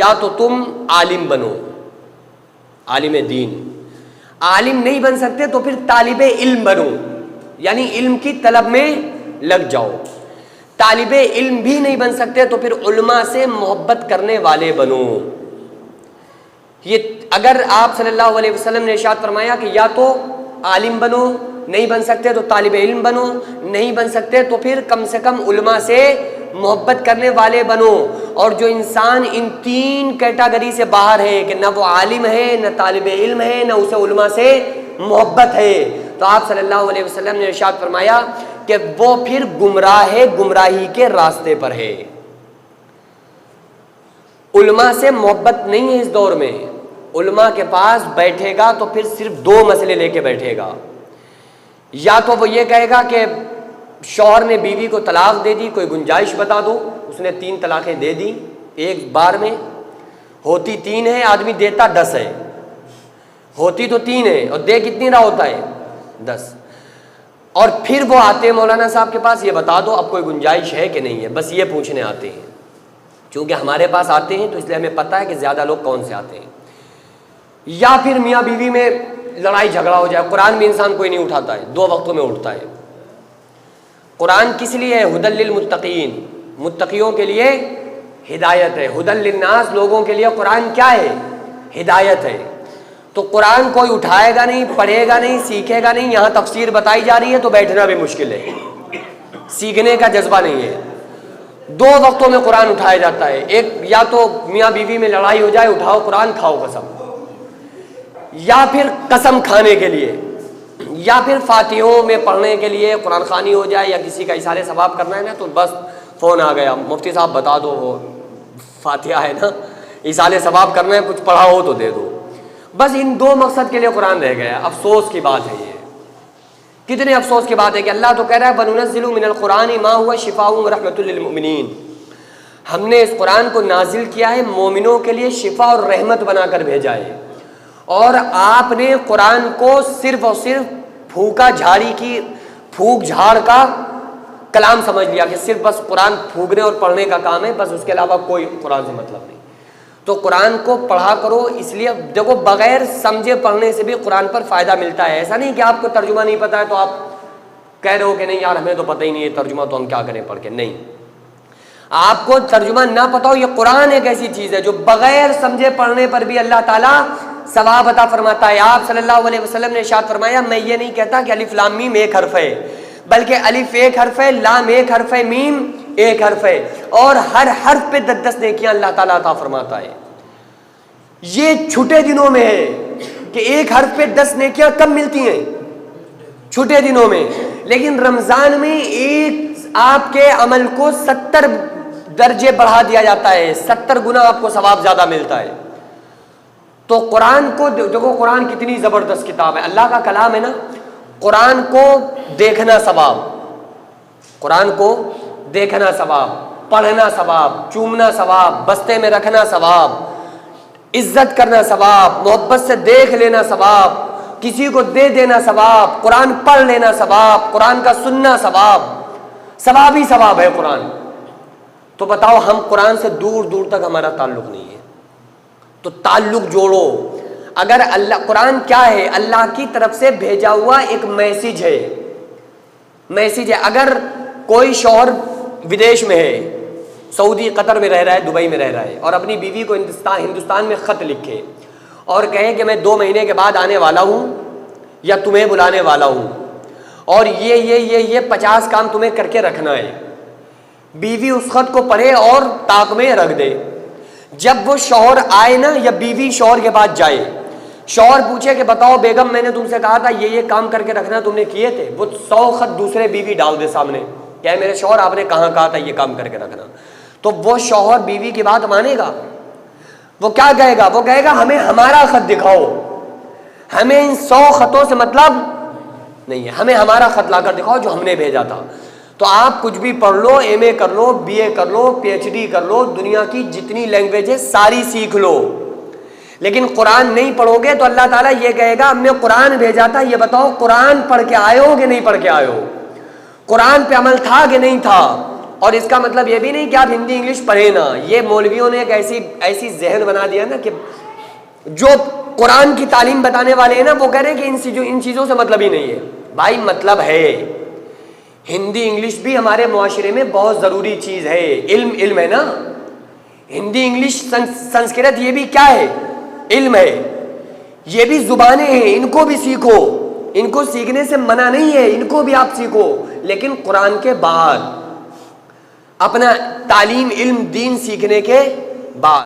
یا تو تم عالم بنو، عالم دین، عالم نہیں بن سکتے تو پھر طالب علم بنو، یعنی علم کی طلب میں لگ جاؤ، طالب علم بھی نہیں بن سکتے تو پھر علماء سے محبت کرنے والے بنو۔ یہ اگر آپ صلی اللہ علیہ وسلم نے ارشاد فرمایا کہ یا تو عالم بنو، نہیں بن سکتے تو طالب علم بنو، نہیں بن سکتے تو پھر کم سے کم علماء سے محبت کرنے والے بنو، اور جو انسان ان تین کیٹیگری سے باہر ہے کہ نہ وہ عالم ہے، نہ طالب علم ہے، نہ اسے علماء سے محبت ہے، تو آپ صلی اللہ علیہ وسلم نے ارشاد فرمایا کہ وہ پھر گمراہ ہے، گمراہی کے راستے پر ہے۔ علماء سے محبت نہیں ہے اس دور میں، علماء کے پاس بیٹھے گا تو پھر صرف دو مسئلے لے کے بیٹھے گا، یا تو وہ یہ کہے گا کہ شوہر نے بیوی کو طلاق دے دی، کوئی گنجائش بتا دو، اس نے 3 طلاقیں دے دی ایک بار میں، ہوتی 3 ہے، آدمی دیتا 10 ہے، ہوتی تو 3 ہے اور دے کتنی رہا ہوتا ہے 10، اور پھر وہ آتے ہیں مولانا صاحب کے پاس، یہ بتا دو اب کوئی گنجائش ہے کہ نہیں ہے، بس یہ پوچھنے آتے ہیں، چونکہ ہمارے پاس آتے ہیں تو اس لیے ہمیں پتہ ہے کہ زیادہ لوگ کون سے آتے ہیں۔ یا پھر میاں بیوی میں لڑائی جھگڑا ہو جائے، قرآن بھی انسان کوئی نہیں اٹھاتا ہے، 2 وقتوں میں اٹھتا ہے۔ قرآن کس لیے ہے؟ ہدی للمتقین، متقیوں کے لیے ہدایت ہے، ہدی للناس، لوگوں کے لیے قرآن کیا ہے؟ ہدایت ہے۔ تو قرآن کوئی اٹھائے گا نہیں، پڑھے گا نہیں، سیکھے گا نہیں، یہاں تفسیر بتائی جا رہی ہے تو بیٹھنا بھی مشکل ہے، سیکھنے کا جذبہ نہیں ہے۔ 2 وقتوں میں قرآن اٹھایا جاتا ہے، ایک یا تو میاں بیوی میں لڑائی ہو جائے اٹھاؤ قرآن، کھاؤ قسم، یا پھر قسم کھانے کے لیے، یا پھر فاتحوں میں پڑھنے کے لیے قرآن خوانی ہو جائے، یا کسی کا اثار ثواب کرنا ہے نا تو بس فون آ گیا، مفتی صاحب بتا دو وہ فاتحہ ہے نا، اثار ثواب کرنا ہے، کچھ پڑھا ہو تو دے دو، بس ان 2 مقصد کے لیے قرآن رہ گیا۔ افسوس کی بات ہے، یہ کتنے افسوس کی بات ہے کہ اللہ تو کہہ رہا ہے وَنُنَزِّلُ مِنَ الْقُرْآنِ مَا هُوَ شِفَاءٌ وَرَحْمَةٌ لِّلْمُؤْمِنِينَ، ہم نے اس قرآن کو نازل کیا ہے مومنوں کے لیے شفا اور رحمت بنا کر بھیجا ہے، اور آپ نے قرآن کو صرف اور صرف پھونکا جھاڑی کی پھونک جھاڑ کا کلام سمجھ لیا کہ صرف بس قرآن پھونکنے اور پڑھنے کا کام ہے، بس اس کے علاوہ کوئی قرآن سے مطلب نہیں۔ تو قرآن کو پڑھا کرو، اس لیے دیکھو بغیر سمجھے پڑھنے سے بھی قرآن پر فائدہ ملتا ہے، ایسا نہیں کہ آپ کو ترجمہ نہیں پتہ ہے تو آپ کہہ رہے ہو کہ نہیں یار ہمیں تو پتہ ہی نہیں ہے ترجمہ، تو ہم کیا کریں پڑھ کے، نہیں، آپ کو ترجمہ نہ پتہ ہو، یہ قرآن ایک ایسی چیز ہے جو بغیر سمجھے پڑھنے پر بھی اللہ تعالیٰ ثواب عطا فرماتا ہے۔ آپ صلی اللہ علیہ وسلم نے ارشاد فرمایا میں یہ نہیں کہتا کہ الف لام میم ایک حرف ہے، بلکہ الف ایک حرف ہے، لام ایک حرف ہے، میم ایک حرف ہے، اور ہر حرف پہ 10 نیکیاں اللہ تعالیٰ عطا فرماتا ہے۔ یہ چھوٹے دنوں میں ہے کہ ایک حرف پہ 10 نیکیاں کب ملتی ہیں؟ چھوٹے دنوں میں، لیکن رمضان میں ایک آپ کے عمل کو 70 درجے بڑھا دیا جاتا ہے، 70 گنا آپ کو ثواب زیادہ ملتا ہے۔ تو قرآن کو دیکھو، قرآن کتنی زبردست کتاب ہے، اللہ کا کلام ہے نا، قرآن کو دیکھنا ثواب، قرآن کو دیکھنا ثواب، پڑھنا ثواب، چومنا ثواب، بستے میں رکھنا ثواب، عزت کرنا ثواب، محبت سے دیکھ لینا ثواب، کسی کو دے دینا ثواب، قرآن پڑھ لینا ثواب، قرآن کا سننا ثواب، ثواب ہی ثواب ہے قرآن۔ تو بتاؤ ہم قرآن سے دور دور تک ہمارا تعلق نہیں ہے، تو تعلق جوڑو۔ اگر اللہ، قرآن کیا ہے؟ اللہ کی طرف سے بھیجا ہوا ایک میسج ہے، میسج ہے۔ اگر کوئی شوہر ودیش میں ہے، سعودی قطر میں رہ رہا ہے، دبئی میں رہ رہا ہے، اور اپنی بیوی کو ہندوستان میں خط لکھے اور کہے کہ میں 2 مہینے کے بعد آنے والا ہوں یا تمہیں بلانے والا ہوں، اور یہ 50 کام تمہیں کر کے رکھنا ہے، بیوی اس خط کو پڑھے اور طاق میں رکھ دے، جب وہ شوہر آئے نا، یا بیوی شوہر کے پاس جائے، شوہر پوچھے کہ بتاؤ بیگم میں نے تم سے کہا تھا یہ کام کر کے رکھنا، تم نے کیے تھے؟ وہ 100 خط دوسرے بیوی ڈال دے سامنے، کہ میرے شوہر آپ نے کہاں کہا تھا یہ کام کر کے رکھنا، تو وہ شوہر بیوی کی بات مانے گا؟ وہ کیا کہے گا؟ وہ کہے گا ہمیں ہمارا خط دکھاؤ، ہمیں ان 100 خطوں سے مطلب نہیں ہے، ہمیں ہمارا خط لا کر دکھاؤ جو ہم نے بھیجا تھا۔ تو آپ کچھ بھی پڑھ لو، ایم اے کر لو، بی اے کر لو، پی ایچ ڈی کر لو، دنیا کی جتنی لینگویج ہے ساری سیکھ لو، لیکن قرآن نہیں پڑھو گے تو اللہ تعالیٰ یہ کہے گا ہم نے قرآن بھیجا تھا، یہ بتاؤ قرآن پڑھ کے آئے ہو کہ نہیں پڑھ کے آئے ہو؟ قرآن پہ عمل تھا کہ نہیں تھا؟ اور اس کا مطلب یہ بھی نہیں کہ آپ ہندی انگلش پڑھیں نا. یہ مولویوں نے ایک ایسی ذہن بنا دیا نا کہ جو قرآن کی تعلیم بتانے والے ہیں نا وہ کہہ رہے ہیں کہ ان چیزوں سے مطلب ہی نہیں ہے. بھائی مطلب ہے. ہندی انگلش بھی ہمارے معاشرے میں بہت ضروری چیز ہے. علم ہے نا. ہندی انگلش سنسکرت یہ بھی کیا ہے؟ علم ہے. یہ بھی زبانیں ہیں, ان کو بھی سیکھو. ان کو سیکھنے سے منع نہیں ہے, ان کو بھی آپ سیکھو, لیکن قرآن کے بعد, اپنا تعلیم علم دین سیکھنے کے بعد.